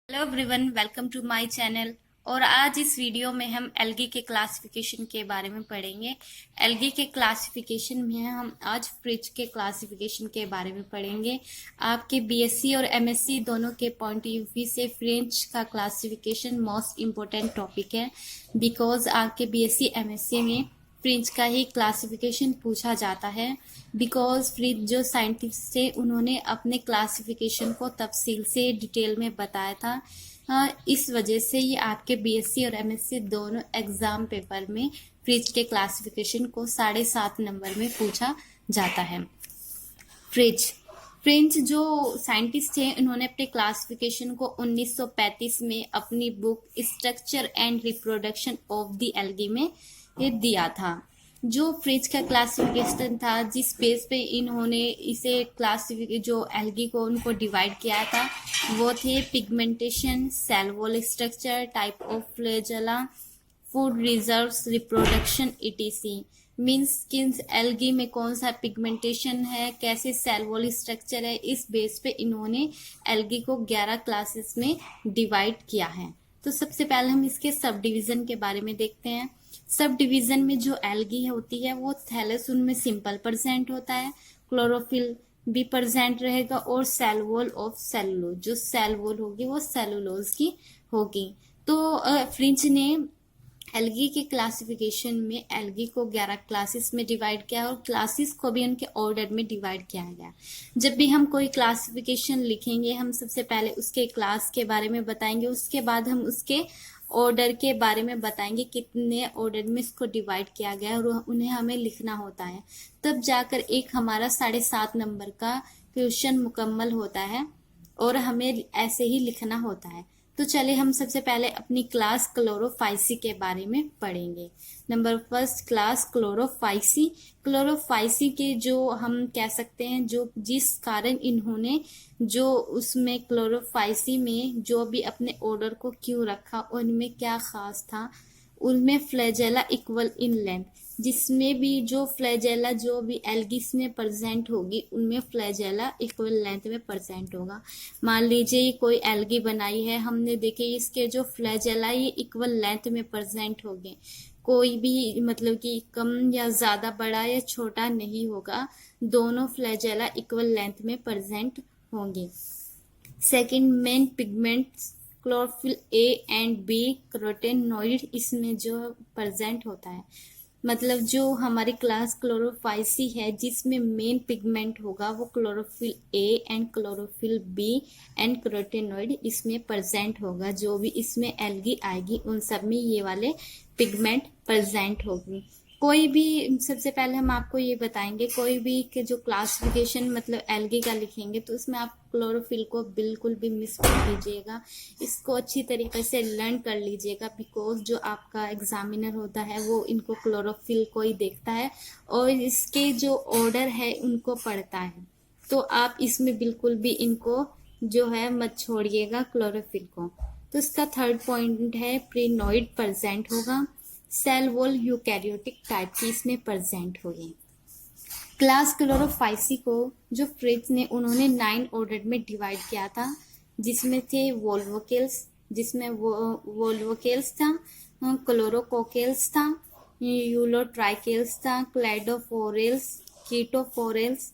Hello everyone, welcome to my channel. और आज इस वीडियो में हम एल्गी के क्लासिफिकेशन के बारे में पढ़ेंगे। एल्गी के क्लासिफिकेशन में हम आज फ्रिज के क्लासिफिकेशन के बारे में पढ़ेंगे। आपके बीएससी और एमएससी दोनों के पॉइंट ऑफ व्यू से फ्रिज का क्लासिफिकेशन मोस्ट इम्पोर्टेंट टॉपिक है, बिकॉज आपके बीएससी एमएससी में फ्रिज का ही क्लासिफिकेशन पूछा जाता है। बिकॉज फ्रिज जो साइंटिस्ट थे उन्होंने अपने क्लासिफिकेशन को तफसील से डिटेल में बताया था। इस वजह से ये आपके बीएससी और एमएससी दोनों एग्जाम पेपर में फ्रिज के क्लासिफिकेशन को 7.5 नंबर में पूछा जाता है। फ्रिज जो साइंटिस्ट थे उन्होंने अपने क्लासिफिकेशन को 1935 में अपनी book structure and reproduction of the algae में दिया था। जो फ्रिज का क्लासिफिकेशन था, जिस बेस पे इन्होंने इसे जो एल्गी को उनको डिवाइड किया था, वो थे pigmentation, cell wall structure, type of flagella, food reserves, reproduction etc। Means किस एल्गी में कौन सा पिगमेंटेशन है, कैसे सेल वॉल स्ट्रक्चर है, इस बेस पे इन्होंने एल्गी को 11 क्लासेस में डिवाइड किया है। तो सबसे पहले हम इसके सब डिवीजन के बारे में देखते हैं। सब डिवीजन में जो एल्गी होती है वो थैलस उनमें सिंपल प्रेजेंट होता है, क्लोरोफिल भी प्रेजेंट रहेगा, और सेल वॉल ऑफ सेलुलोज, जो सेल वॉल होगी वो सेलुलोज की होगी। तो फ्रिंच ने एल्गी के क्लासिफिकेशन में एल्गी को 11 क्लासेस में डिवाइड किया, और क्लासेस को भी उनके ऑर्डर में डिवाइड किया गया। जब भी हम कोई क्लासिफिकेशन लिखेंगे, हम सबसे पहले उसके क्लास के बारे में बताएंगे, उसके बाद हम उसके ऑर्डर के बारे में बताएंगे, कितने ऑर्डर में इसको डिवाइड किया गया है, और उन्हें हमें लिखना होता है। तब जाकर एक हमारा 7.5 नंबर का क्वेश्चन मुकम्मल होता है, और हमें ऐसे ही लिखना होता है। तो चले हम सबसे पहले अपनी क्लास क्लोरोफाइसी के बारे में पढ़ेंगे। Number first, class Chlorophyceae. Chlorophyceae के जो हम कह सकते हैं, जो जिस कारण इन्होंने जो उसमें क्लोरोफाइसी में जो भी अपने ऑर्डर को क्यों रखा, उनमें क्या खास था, उनमें फ्लैजेला इक्वल इन लेंथ, जिसमें भी जो फ्लैजेला जो भी एल्गिस में प्रेजेंट होगी, उनमें फ्लैजेला इक्वल लेंथ में प्रेजेंट होगा। मान लीजिए ये कोई एल्गी बनाई है, हमने देखे इसके जो फ्लैजेला ये इक्वल लेंथ में प्रेजेंट होंगे, कोई भी मतलब कि कम या ज्यादा बड़ा या छोटा नहीं होगा, दोनों फ्लैजेला इक्वल लेंथ में प्रेजेंट होंगे। Second, main pigments chlorophyll A and B carotenoid, इसमें जो प्रेजेंट होता है, मतलब जो हमारी क्लास क्लोरोफाइसी है, जिसमें मेन पिगमेंट होगा वो chlorophyll A and chlorophyll B and carotenoid इसमें प्रेजेंट होगा। जो भी इसमें एल्गी आएगी उन सब में ये वाले पिगमेंट प्रेजेंट होगी। कोई भी, सबसे पहले हम आपको ये बताएंगे, कोई भी के जो क्लासिफिकेशन मतलब एल्गी का लिखेंगे तो उसमें आप क्लोरोफिल को बिल्कुल भी मिस मत कीजिएगा, इसको अच्छी तरीके से लर्न कर लीजिएगा, बिकॉज जो आपका एग्जामिनर होता है वो इनको क्लोरोफिल को ही देखता है और इसके जो ऑर्डर है उनको पढ़ता है। तो आप इसमें बिल्कुल भी इनको जो है मत छोड़िएगा क्लोरोफिल को। तो इसका थर्ड पॉइंट है प्रीनोइड प्रेजेंट होगा, सेल वॉल यूकैरियोटिक टाइप की इसमें प्रेजेंट होगी। क्लास क्लोरोफाइसी को जो फ्रिज ने उन्होंने 9 ऑर्डर में डिवाइड किया था, जिसमें थे वोल्वोकेल्स, जिसमें वोल्वोकेल्स था, क्लोरोकोकेल्स था, यूलोट्राइकेल्स था, क्लाइडोफोरेल्स, कीटोफोरेल्स,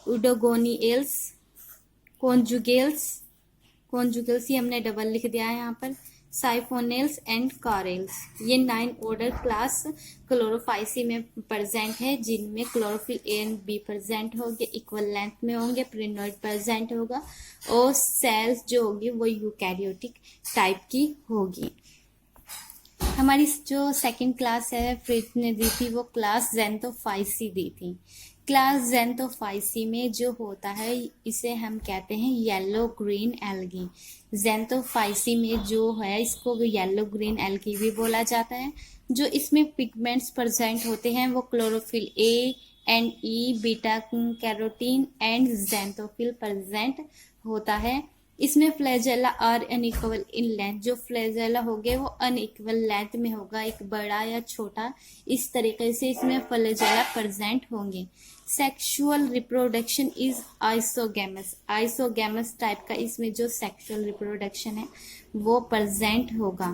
उडोगोनिएल्स, कॉन्जुगेल्स ही हमने डबल लिख दिया है यहाँ पर, साइफोनेल्स एंड कारेल्स। ये 9 ऑर्डर क्लास क्लोरोफाइसी में प्रेजेंट है, जिनमें chlorophyll A and be present होंगे, इक्वल लेंथ में होंगे, प्रीनोइड प्रेजेंट होगा, और सेल्स जो होगी वो यूकैरियोटिक टाइप की होगी। हमारी जो सेकंड क्लास है फ्रिज ने दी थी, वो क्लास ज़ैंथोफाइसी दी थी। क्लास ज़ैंथोफाइसी में जो होता है इसे हम कहते हैं येलो ग्रीन एल्गी। ज़ैंथोफाइसी में जो है इसको येलो ग्रीन एल्गी भी बोला जाता है। जो इसमें पिगमेंट्स प्रेजेंट होते हैं वो chlorophyll A and E, beta carotene and xanthophyll present होता है। इसमें flagella are unequal in length, जो फ्लैजेला हो गए वो अनइक्वल लेंथ में होगा, एक बड़ा या छोटा, इस तरीके से इसमें फ्लैजेला प्रेजेंट होंगे। Sexual reproduction is isogamous, isogamous type का इसमें जो सेक्सुअल रिप्रोडक्शन है वो प्रेजेंट होगा।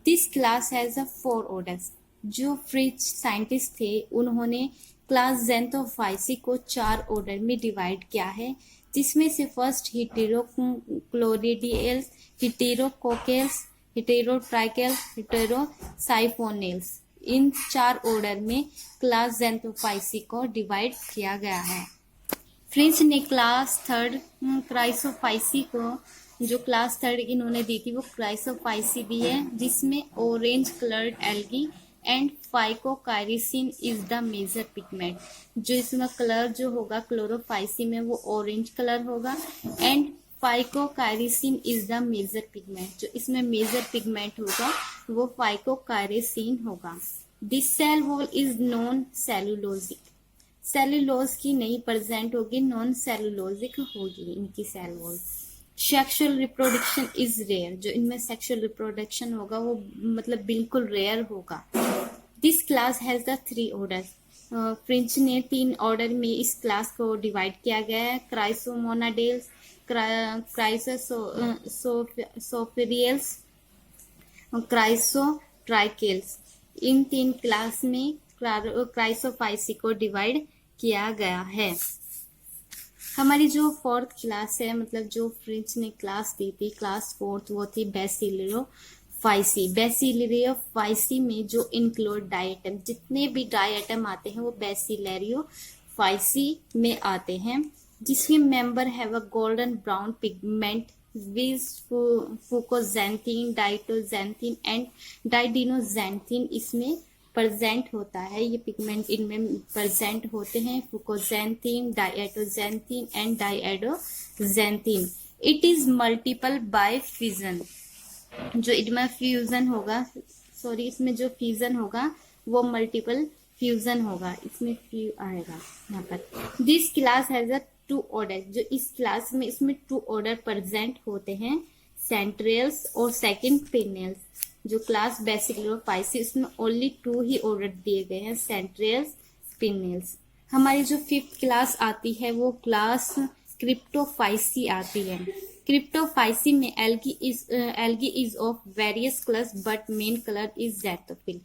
This class has a 4 orders, जो फ्रेंच साइंटिस्ट थे उन्होंने क्लास ज़ेनथोफाइसी को 4 ऑर्डर में डिवाइड किया है, जिसमें से फर्स्ट हिटेरोक्लोरिडियल्स, हिटेरोकोकेल्स, हिटेरोट्राइकेल्स, हिटेरोसाइफोनेल्स, इन 4 ऑर्डर में क्लास ज़ेनथोफाइसी को डिवाइड किया गया है। फ्रेंच ने क्लास 3 क्राइसोफाइसी को, जो क्लास 3 इन्होंने दी थी वो क्राइसोफाइसी दी है, जिसमें orange coloured algae and phycochrysin is the major pigment, जो इसमें कलर जो होगा क्लोरोफाइसी में वो ऑरेंज कलर होगा, and phycochrysin is the major pigment, जो इसमें मेजर पिगमेंट होगा वो फाइकोकाइरिसिन होगा। This cell wall is non cellulosic, cellulose की नहीं प्रेजेंट होगी, नॉन सेलुलोजिक होगी इनकी cell wall. Sexual reproduction is rare, जो इनमें सेक्सुअल रिप्रोडक्शन होगा वो मतलब बिल्कुल रेयर होगा। This class has the 3 orders, French ने 3 ऑर्डर में इस क्लास को डिवाइड किया गया है। क्राइसोमोनाडेल्स, क्राइसोसोफिरियल्स, क्राइसोट्राइकेल्स, इन 3 क्लास में क्राइसोफाइसी को डिवाइड किया गया है। हमारी जो 4th क्लास है, मतलब जो फ्रेंच ने क्लास दी थी क्लास 4th, वो थी बेसिलियोफाइसी। बेसिलियोफाइसी में जो इंक्लूड डाइएटम, जितने भी डाइएटम आते हैं वो बेसिलियोफाइसी में आते हैं, जिसके member have a golden brown pigment with fucoxanthin, diatoxanthin and diadinoxanthin इसमें प्रेजेंट होता है। ये पिगमेंट इनमें प्रेजेंट होते हैं, fucoxanthin, diatoxanthin and diadinoxanthin. It is multiple by fusion, जो इनमें फ्यूजन होगा, सॉरी इसमें जो फ्यूजन होगा वो मल्टीपल फ्यूजन होगा, इसमें फ्यू आएगा यहाँ पर। This class has a 2 order, जो इस क्लास में इसमें 2 ऑर्डर प्रेजेंट होते हैं, सेंट्रियल्स और सेकंड पिनियल्स। जो क्लास बेसिलियोफाइसी इसमें ओनली 2 ही ऑर्डर दिए गए हैं, सेंट्रियल्स, पिनियल्स। हमारी जो 5th क्लास आती है वो क्लास क्रिप्टोफाइसी आती है। क्रिप्टोफाइसी में algae is of various colours but main colour is xanthophyll.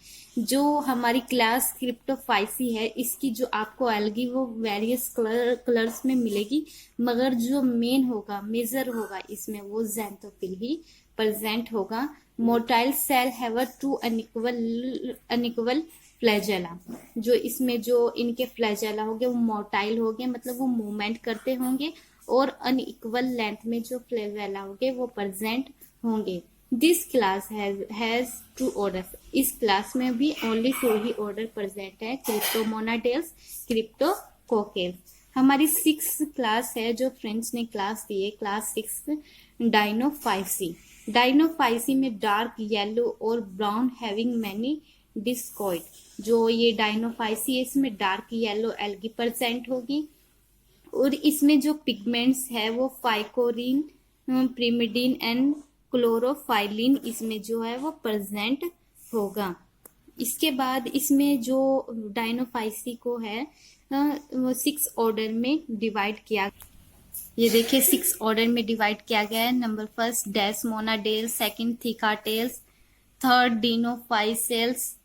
जो हमारी क्लास क्रिप्टोफाइसी है इसकी जो आपको एल्गी वो वेरियस कलर्स में मिलेगी, मगर जो मेन होगा, मेजर होगा इसमें वो ज़ैंथोफिल ही प्रेजेंट होगा। Motile cell have a 2 unequal flagella, जो इसमें जो इनके फ्लैजेला होंगे वो मोटाइल होंगे, मतलब वो मूवमेंट करते होंगे, और अनइक्वल लेंथ में जो फ्लैजेला होंगे वो प्रेजेंट होंगे। दिस क्लास हैज 2 ऑर्डर्स, इस क्लास में भी ओनली 2 ही ऑर्डर प्रेजेंट है, क्रिप्टोमोनाडेल्स, क्रिप्टोकोकेल्स। हमारी 6th क्लास है जो फ्रेंच ने क्लास दी है, क्लास 6 डाइनोफाइसी। डाइनोफाइसी में डार्क येलो और ब्राउन हैविंग मैनी डिस्कॉइड, जो ये डाइनोफाइसी है इसमें डार्क येलो एल्गी प्रेजेंट होगी, और इसमें जो पिगमेंट्स है वो फाइकोरिन, प्रिमिडिन एंड क्लोरोफाइलिन इसमें जो है वो प्रेजेंट होगा। इसके बाद इसमें जो डाइनोफाइसी को है वो 6 ऑर्डर में डिवाइड किया, ये देखिए 6 ऑर्डर में डिवाइड किया गया है। नंबर 1 डेस्मोनाडेल्स, 2 थिकाटेल्स, 3 डिनोफाइसेल्स,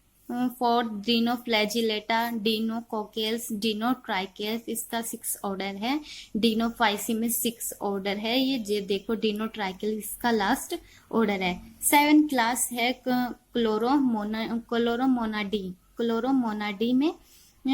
4 डिनोफ्लैजिलेटा, डिनोकोकेल्स, डिनोट्राइकेल्स, इसका 6 ऑर्डर है। डिनोफाइसी में 6 ऑर्डर है, ये देखो डिनोट्राइकेल इसका लास्ट ऑर्डर है। 7 क्लास है क्लोरोमोनाडी में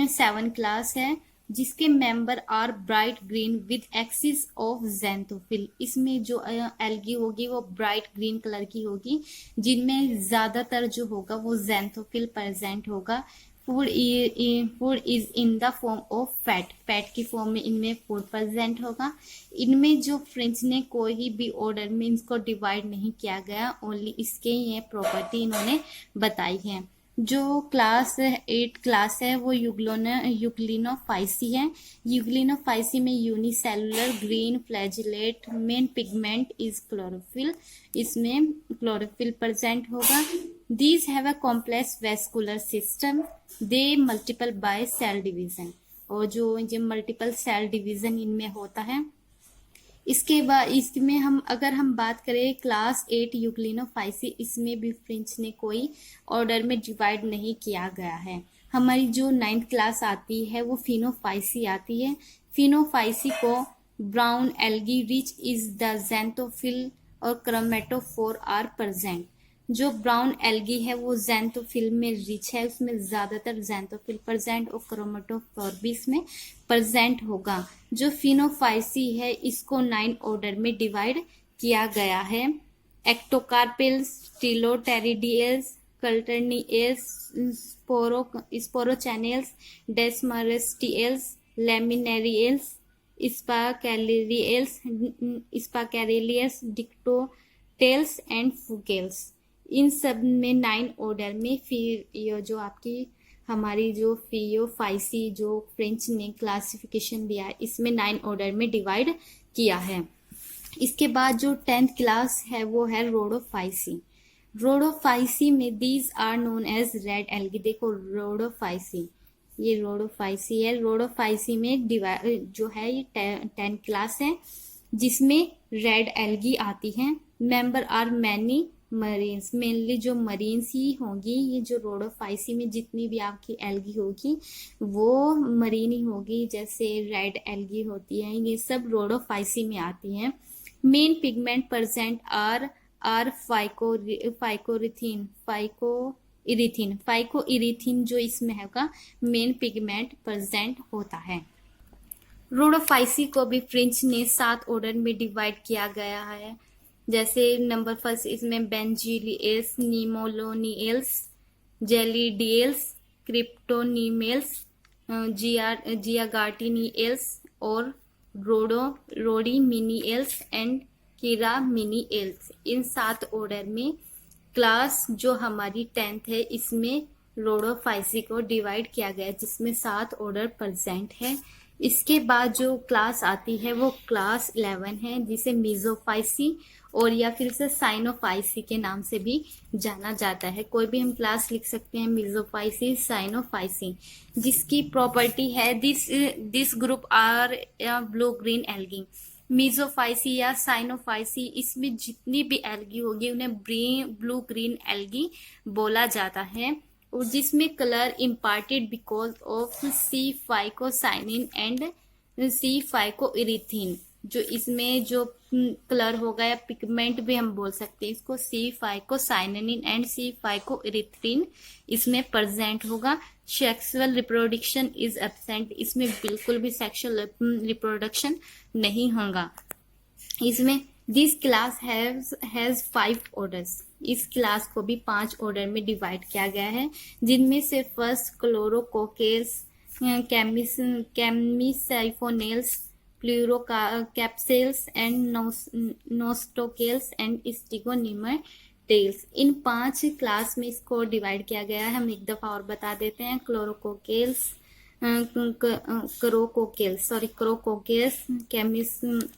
7 क्लास है, जिसके member are bright green with excess of xanthophyll. इसमें जो एल्गी होगी वो ब्राइट ग्रीन कलर की होगी, जिनमें ज्यादातर जो होगा वो ज़ैंथोफिल प्रेजेंट होगा। Food is in the form of fat, fat की फॉर्म में इनमें फूड प्रेजेंट होगा। इनमें जो फ्रेंच ने कोई भी ऑर्डर में इसको डिवाइड नहीं किया गया, ओनली इसके ये प्रॉपर्टी इन्होंने बताई है। जो क्लास 8 क्लास है वो यूग्लिनोफाइसी है। यूग्लिनोफाइसी में unicellular green flagellate, main pigment is chlorophyll, इसमें क्लोरोफिल प्रेजेंट होगा। These have a complex vascular system, they multiple by cell division, और जो ये मल्टीपल सेल डिवीजन इनमें होता है। इसके बाद इसमें हम बात करें क्लास 8 यूग्लिनोफाइसी, इसमें भी फ्रिंच ने कोई ऑर्डर में डिवाइड नहीं किया गया है। हमारी जो 9th क्लास आती है वो फिनोफाइसी आती है। फिनोफाइसी को brown algae rich is the xanthophyll और क्रोमेटोफोर आर प्रेजेंट। जो ब्राउन एल्गी है वो ज़ैंथोफिल में रिच है, उसमें ज्यादातर ज़ैंथोफिल प्रेजेंट और क्रोमेटोफोर भी इसमें प्रेजेंट होगा। जो फिनोफाइसी है इसको 9 ऑर्डर में डिवाइड किया गया है। एक्टोकार्पेल्स, स्टिलोटेरिडियल्स, कल्टर्निएल्स, स्पोरोचैनेल्स, डेस्मारेस्टिएल्स, लेमिनेरियल्स, स्पाकैरेलियस, डिक्टोटेल्स एंड फुकेल्स। इन सब में 9 ऑर्डर में फिर ये जो आपकी हमारी जो फियोफाइसी जो फ्रेंच ने क्लासिफिकेशन दिया है इसमें 9 ऑर्डर में डिवाइड किया है। इसके बाद जो 10th क्लास है वो है रोडोफाइसी। रोडोफाइसी में these are known as red algae. देखो रोडोफाइसी, ये रोडोफाइसी है। रोडोफाइसी में जो है ये 10 क्लास है जिसमें रेड एल्गी आती है। Member are many marines, mainly जो मरीन्स ही होंगी। ये जो रोडोफाइसी में जितनी भी आपकी एल्गी होगी वो मरीन ही होगी, जैसे रेड एल्गी होती है, ये सब रोडोफाइसी में आती हैं। मेन पिगमेंट प्रेजेंट आर फाइकोइरिथीन जो इसमें होगा मेन पिगमेंट प्रेजेंट होता है। रोडोफाइसी को भी फ्रेंच ने 7 ऑर्डर में डिवाइड किया गया है। जैसे नंबर फर्स्ट इसमें बेंजिलियल्स, निमोलोनियल्स, जेलिडियल्स, क्रिप्टोनीमेल्स, जियागार्टिनियल्स और रोडीमिनियल्स एंड कीरामिनियल्स। इन 7 ऑर्डर में क्लास जो हमारी 10th है इसमें रोडोफाइसी को डिवाइड किया गया जिसमें 7 ऑर्डर प्रेजेंट है। इसके बाद जो क्लास आती है वो क्लास 11 है जिसे मीजोफाइसी और या फिर से साइनोफाइसी के नाम से भी जाना जाता है। कोई भी हम क्लास लिख सकते हैं, मीजोफाइसी, साइनोफाइसी, जिसकी प्रॉपर्टी है this group are blue green algae. Myxophyceae या साइनोफाइसी, इसमें जितनी भी एल्गी होगी उन्हें ब्लू ग्रीन एल्गी बोला जाता है, और जिसमें colour imparted because of C phycocyanin and C phycoerythrin. जो इसमें जो कलर होगा या पिगमेंट भी हम बोल सकते हैं इसको, सी फाइकोसाइनिन एंड सी फाइकोइरिथ्रीन इसमें प्रेजेंट होगा। सेक्सुअल रिप्रोडक्शन इज एब्सेंट, इसमें बिल्कुल भी सेक्सुअल रिप्रोडक्शन नहीं होगा। इसमें दिस क्लास हैज 5 ऑर्डर्स। इस क्लास को भी 5 ऑर्डर में डिवाइड किया गया है, जिनमें से first Chroococcales, Chamaesiphonales, Pleurocapsales and Nostocales and Stigonematales. इन 5 क्लास में इसको डिवाइड किया गया है। हम एक दफा और बता देते हैं। क्रोकोकेल्स,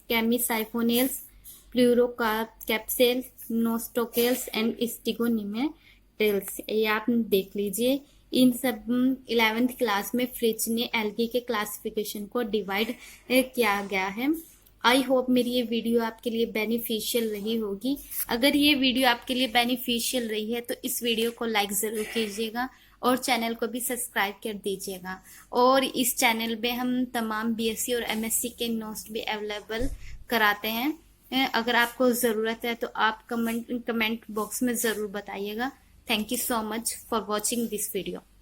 कैमिसाइफोनेल्स, प्लूरोकैप्सेल्स, नोस्टोकेल्स एंड स्टिगोनीमेटेल्स। ये आप देख लीजिए। इन सब 11th क्लास में फ्रिच ने एल्गी के क्लासिफिकेशन को डिवाइड किया गया है। आई होप मेरी ये वीडियो आपके लिए बेनिफिशियल रही होगी। अगर ये वीडियो आपके लिए बेनिफिशियल रही है तो इस वीडियो को लाइक ज़रूर कीजिएगा और चैनल को भी सब्सक्राइब कर दीजिएगा। और इस चैनल पे हम तमाम बीएससी और एमएससी के नोट्स भी अवेलेबल कराते हैं। अगर आपको ज़रूरत है तो आप कमेंट बॉक्स में ज़रूर बताइएगा। Thank you so much for watching this video.